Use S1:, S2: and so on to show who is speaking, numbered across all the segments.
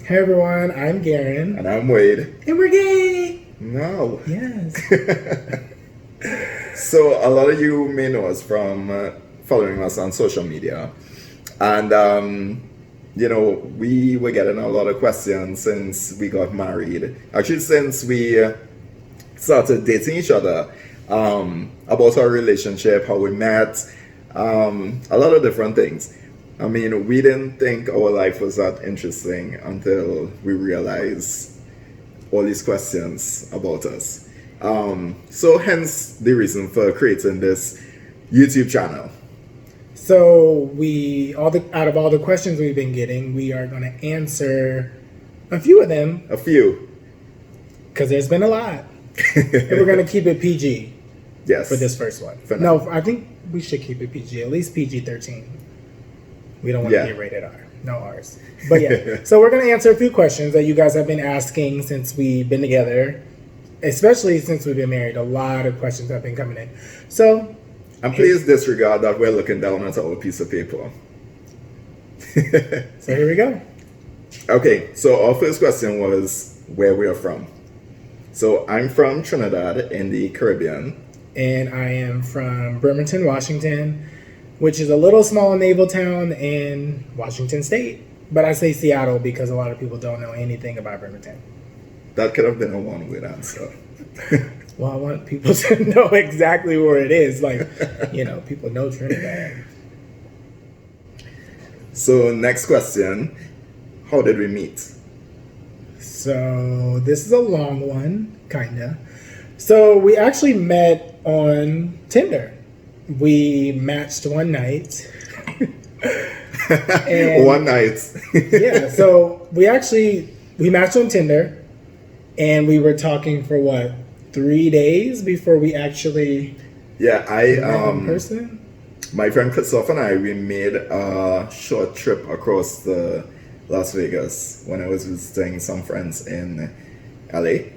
S1: Hey everyone, I'm Garen.
S2: And I'm Wade.
S1: And we're gay!
S2: No.
S1: Yes.
S2: So a lot of you may know us from following us on social media. And, we were getting a lot of questions since we got married. Actually, since we started dating each other, about our relationship, how we met, a lot of different things. I mean, we didn't think our life was that interesting until we realized all these questions about us. So hence the reason for creating this YouTube channel.
S1: So out of all the questions we've been getting, we are going to answer a few of them.
S2: A few.
S1: Because there's been a lot. And we're going to keep it PG.
S2: Yes.
S1: For this first one.
S2: No,
S1: I think we should keep it PG, at least PG-13. We don't want to get rated R. No R's. But yeah. So we're going to answer a few questions that you guys have been asking since we've been together. Especially since we've been married. A lot of questions have been coming in. So...
S2: And please disregard that we're looking down at our piece of paper.
S1: So here we go.
S2: Okay, so our first question was where we are from. So I'm from Trinidad in the Caribbean.
S1: And I am from Bremerton, Washington, which is a little small naval town in Washington State. But I say Seattle because a lot of people don't know anything about Bremerton.
S2: That could have been a one-word answer.
S1: Well, I want people to know exactly where it is. Like, people know Trinidad.
S2: So next question, how did we meet?
S1: So this is a long one, kinda. So we actually met on Tinder. We matched one night.
S2: One night.
S1: Yeah, so we matched on Tinder, and we were talking for 3 days before we actually
S2: met
S1: in person?
S2: My friend Christoph and we made a short trip across the Las Vegas when I was visiting some friends in LA.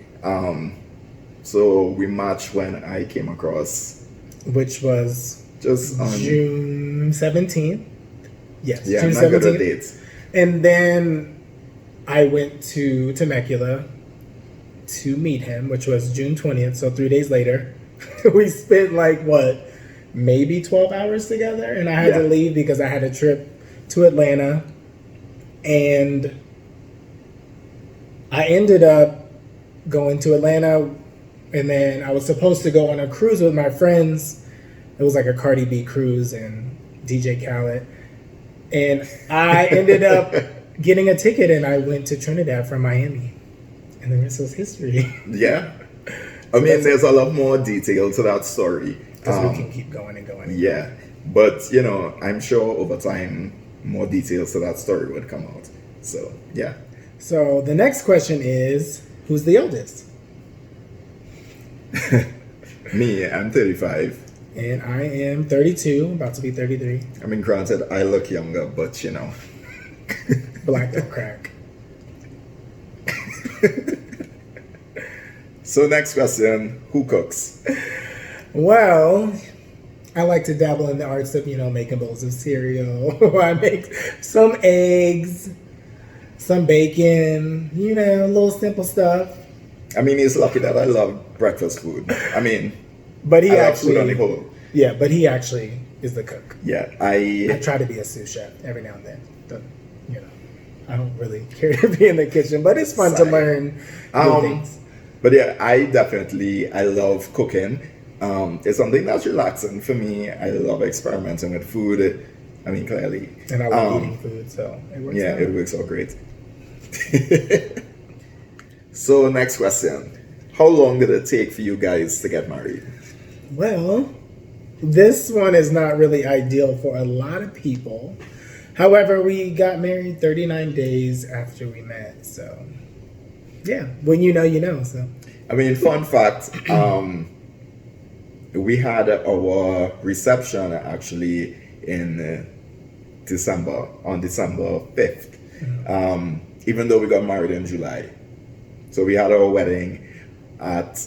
S2: So we matched when I came across.
S1: Which was
S2: just on
S1: June 17th. Yes,
S2: yeah,
S1: June 17th. Dates. And then I went to Temecula to meet him, which was June 20th, so 3 days later. We spent maybe 12 hours together, and I had to leave because I had a trip to Atlanta, and I ended up going to Atlanta, and then I was supposed to go on a cruise with my friends. It was like a Cardi B cruise and DJ Khaled, and I ended up getting a ticket, and I went to Trinidad from Miami. And the rest was history.
S2: Yeah. I mean, there's a lot more detail to that story.
S1: Because we can keep going and going.
S2: Yeah. But, I'm sure over time, more details to that story would come out. So, yeah.
S1: So, the next question is, who's the oldest?
S2: Me, I'm 35.
S1: And I am 32, about to be 33.
S2: I mean, granted, I look younger, but,
S1: Black don't crack.
S2: So next question, who cooks?
S1: Well, I like to dabble in the arts of, making bowls of cereal. I make some eggs, some bacon, little simple stuff.
S2: I mean, he's lucky that I love breakfast food. I mean,
S1: but I
S2: love food on the whole.
S1: Yeah, but he actually is the cook.
S2: Yeah,
S1: I try to be a sous chef every now and then. I don't really care to be in the kitchen, but it's fun to learn new things.
S2: But yeah, I love cooking. It's something that's relaxing for me. I love experimenting with food. I mean, clearly.
S1: And I love eating food, so it works out.
S2: It works out great. So next question. How long did it take for you guys to get married?
S1: Well, this one is not really ideal for a lot of people. However, we got married 39 days after we met, so yeah, when you know, so.
S2: I mean, fun fact, we had our reception actually in December, on December 5th, even though we got married in July. So we had our wedding at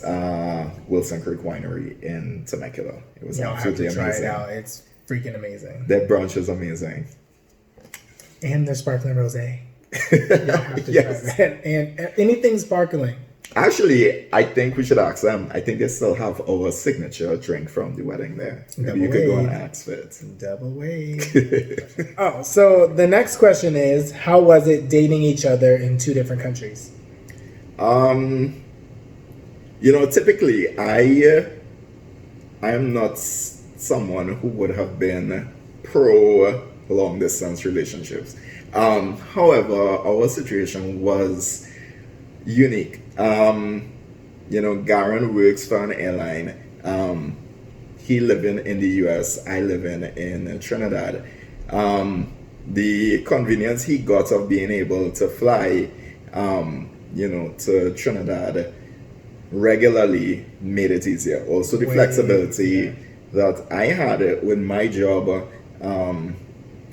S2: Wilson Creek Winery in Temecula. It was absolutely amazing.
S1: Try it out. It's freaking amazing.
S2: Their brunch is amazing.
S1: And their sparkling rosé. Y'all have to
S2: Yes.
S1: try that. And anything sparkling.
S2: Actually, I think we should ask them. I think they still have our signature drink from the wedding there. Maybe you could go and
S1: DoubleWade.
S2: ask for it.
S1: DoubleWade. Oh, so the next question is, how was it dating each other in two different countries?
S2: Typically, I am not someone who would have been pro long distance relationships. However, our situation was unique. Garen works for an airline. He living in the US, I live in Trinidad. The convenience he got of being able to fly, to Trinidad regularly made it easier. Also, the flexibility that I had with my job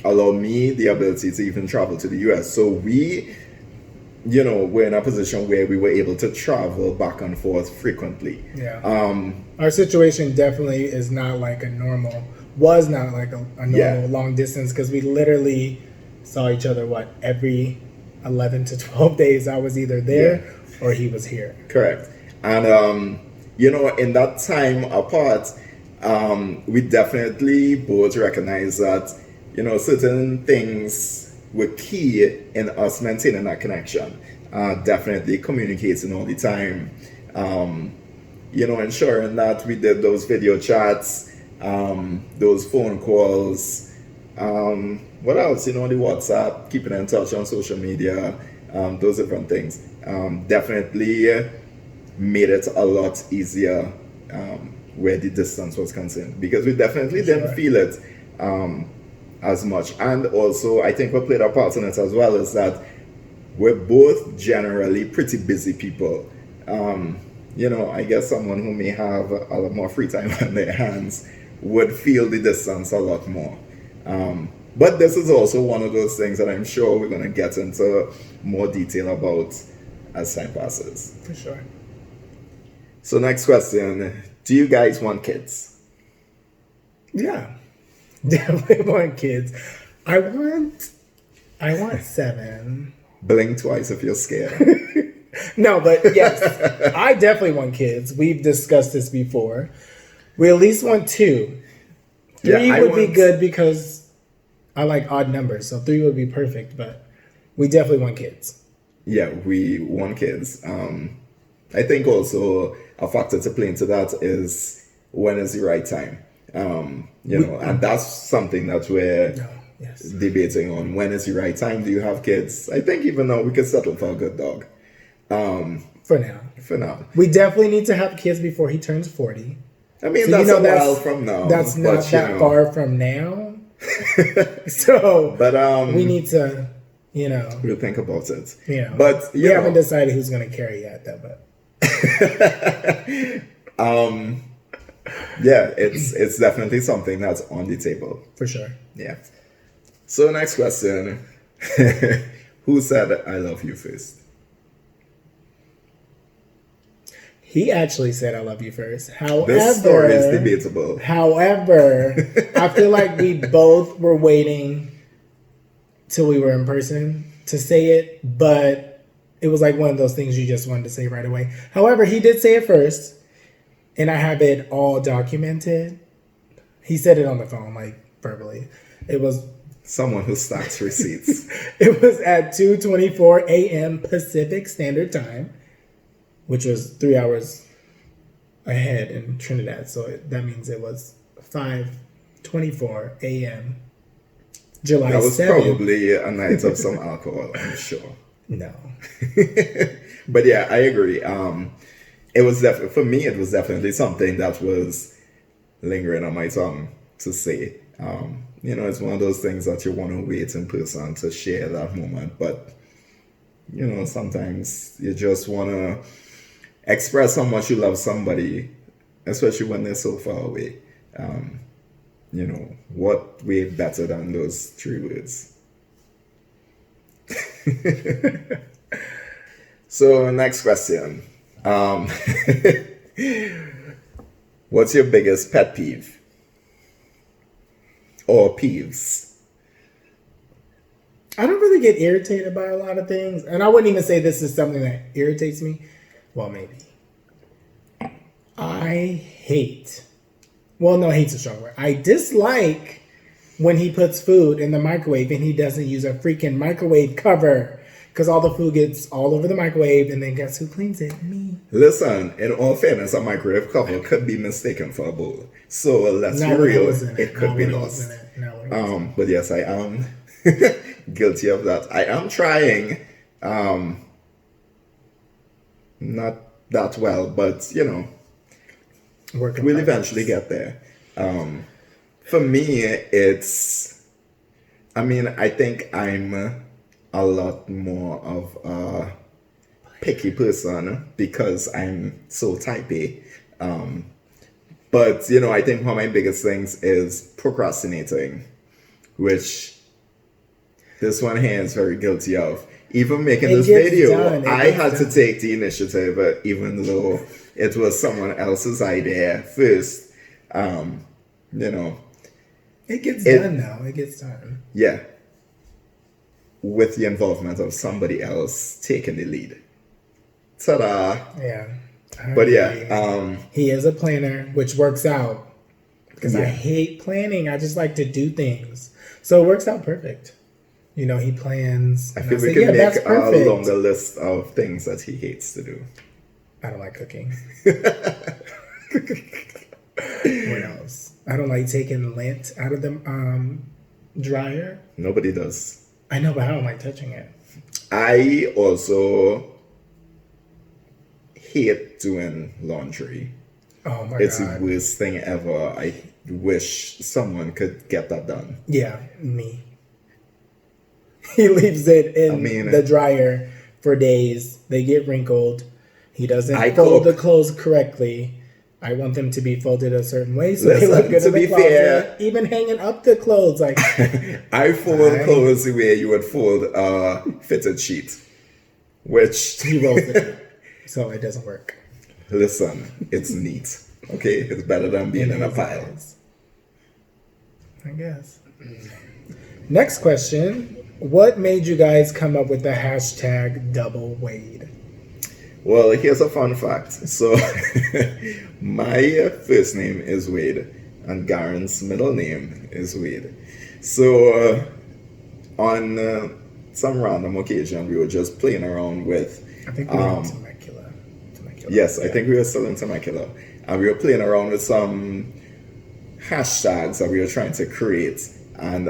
S2: allowed me the ability to even travel to the US. So we we're in a position where we were able to travel back and forth frequently.
S1: Yeah. Our situation definitely is not like a normal, was not like a normal long distance, because we literally saw each other, every 11 to 12 days. I was either there or he was here.
S2: Correct. And, in that time apart, we definitely both recognize that, certain things were key in us maintaining that connection. Definitely communicating all the time. Ensuring that we did those video chats, those phone calls. What else? The WhatsApp, keeping in touch on social media, those different things. Definitely made it a lot easier where the distance was concerned, because we definitely didn't feel it as much. And also, I think what played a part in it as well is that we're both generally pretty busy people. I guess someone who may have a lot more free time on their hands would feel the distance a lot more. But this is also one of those things that I'm sure we're going to get into more detail about as time passes.
S1: For sure.
S2: So next question, do you guys want kids?
S1: Yeah. Definitely want kids. I want 7.
S2: Blink twice if you're scared.
S1: No, but yes, I definitely want kids. We've discussed this before. We at least want 2. 3 would be good because I like odd numbers, so 3 would be perfect, but we definitely want kids.
S2: Yeah, we want kids. I think also a factor to play into that is when is the right time. And that's something that we're debating on. When is the right time? Do you have kids? I think even now we could settle for a good dog.
S1: For now. We definitely need to have kids before he turns 40.
S2: I mean, so that's a while from now.
S1: That's not that far from now. So, but we need to,
S2: we'll think about it.
S1: But we haven't decided who's going to carry yet, though. But
S2: it's definitely something that's on the table
S1: for sure.
S2: Yeah. So next question, who said I love you first?
S1: He actually said I love you first. However,
S2: this story is debatable.
S1: However, I feel like we both were waiting till we were in person to say it, but it was like one of those things you just wanted to say right away. However, he did say it first, and I have it all documented. He said it on the phone, like verbally. It was
S2: someone who stacks receipts.
S1: It was at 2:24 a.m. Pacific Standard Time, which was 3 hours ahead in Trinidad. So that means it was 5:24 a.m. July 7th. That was
S2: probably a night of some alcohol, I'm sure.
S1: No.
S2: But yeah, I agree. It was definitely, for me, it was definitely something that was lingering on my tongue to say. It's one of those things that you want to wait in person to share that moment. But, sometimes you just want to express how much you love somebody, especially when they're so far away. What way better than those 3 words? So next question. What's your biggest pet peeve? Or peeves?
S1: I don't really get irritated by a lot of things. And I wouldn't even say this is something that irritates me. Well, maybe. I hate. Well, no, hate's a strong word. I dislike when he puts food in the microwave and he doesn't use a freaking microwave cover. Because all the food gets all over the microwave, and then guess who cleans it? Me.
S2: Listen, in all fairness, a microwave cover could be mistaken for a bowl. So let's be real, it could be lost. But yes, I am guilty of that. I am trying, not that well, but we'll eventually get there. For me, I think I'm a lot more of a picky person because I'm so type A. But I think one of my biggest things is procrastinating, which this one here is very guilty of. Even making this video, I had to take the initiative, even though it was someone else's idea first. It
S1: gets done now. It gets done.
S2: Yeah. With the involvement of somebody else taking the lead. Ta-da!
S1: Yeah.
S2: But yeah.
S1: He is a planner, which works out. Because I hate planning. I just like to do things. So it works out perfect. He plans.
S2: I feel we can make a longer list of things that he hates to do.
S1: I don't like cooking. What else? I don't like taking lint out of the dryer.
S2: Nobody does.
S1: I know, but I don't like touching it.
S2: I also hate doing laundry.
S1: Oh my God.
S2: It's the worst thing ever. I wish someone could get that done.
S1: Yeah, me. He leaves it in the dryer for days. They get wrinkled. He doesn't fold the clothes correctly. I want them to be folded a certain way so they look good in the closet. Fair, even hanging up the clothes, like
S2: I fold clothes the way you would fold a fitted sheet, which
S1: he rolls it, so it doesn't work.
S2: Listen, it's neat. Okay, it's better than being in a pile.
S1: I guess. Next question: what made you guys come up with the hashtag DoubleWade?
S2: Well, here's a fun fact. So, my first name is Wade, and Garen's middle name is Wade. So, on some random occasion, we were just playing around with.
S1: I think we were in Temecula.
S2: Yes, I think we were still in Temecula. And we were playing around with some hashtags that we were trying to create. And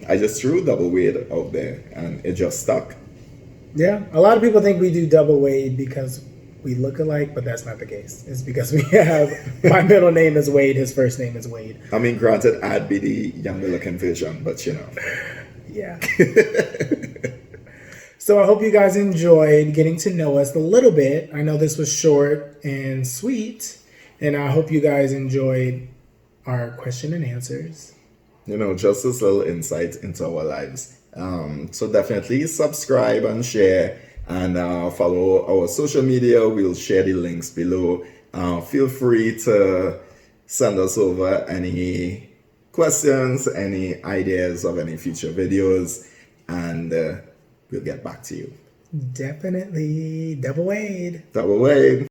S2: I just threw DoubleWade out there, and it just stuck.
S1: Yeah, a lot of people think we do DoubleWade because we look alike, but that's not the case. It's because we have, my middle name is Wade, his first name is Wade.
S2: Granted, I'd be the younger looking version, but
S1: Yeah. So I hope you guys enjoyed getting to know us a little bit. I know this was short and sweet, and I hope you guys enjoyed our question and answers.
S2: Just this little insight into our lives. So definitely subscribe and share and follow our social media. We'll share the links below. Feel free to send us over any questions, any ideas of any future videos, and we'll get back to you.
S1: Definitely. DoubleWade.
S2: DoubleWade.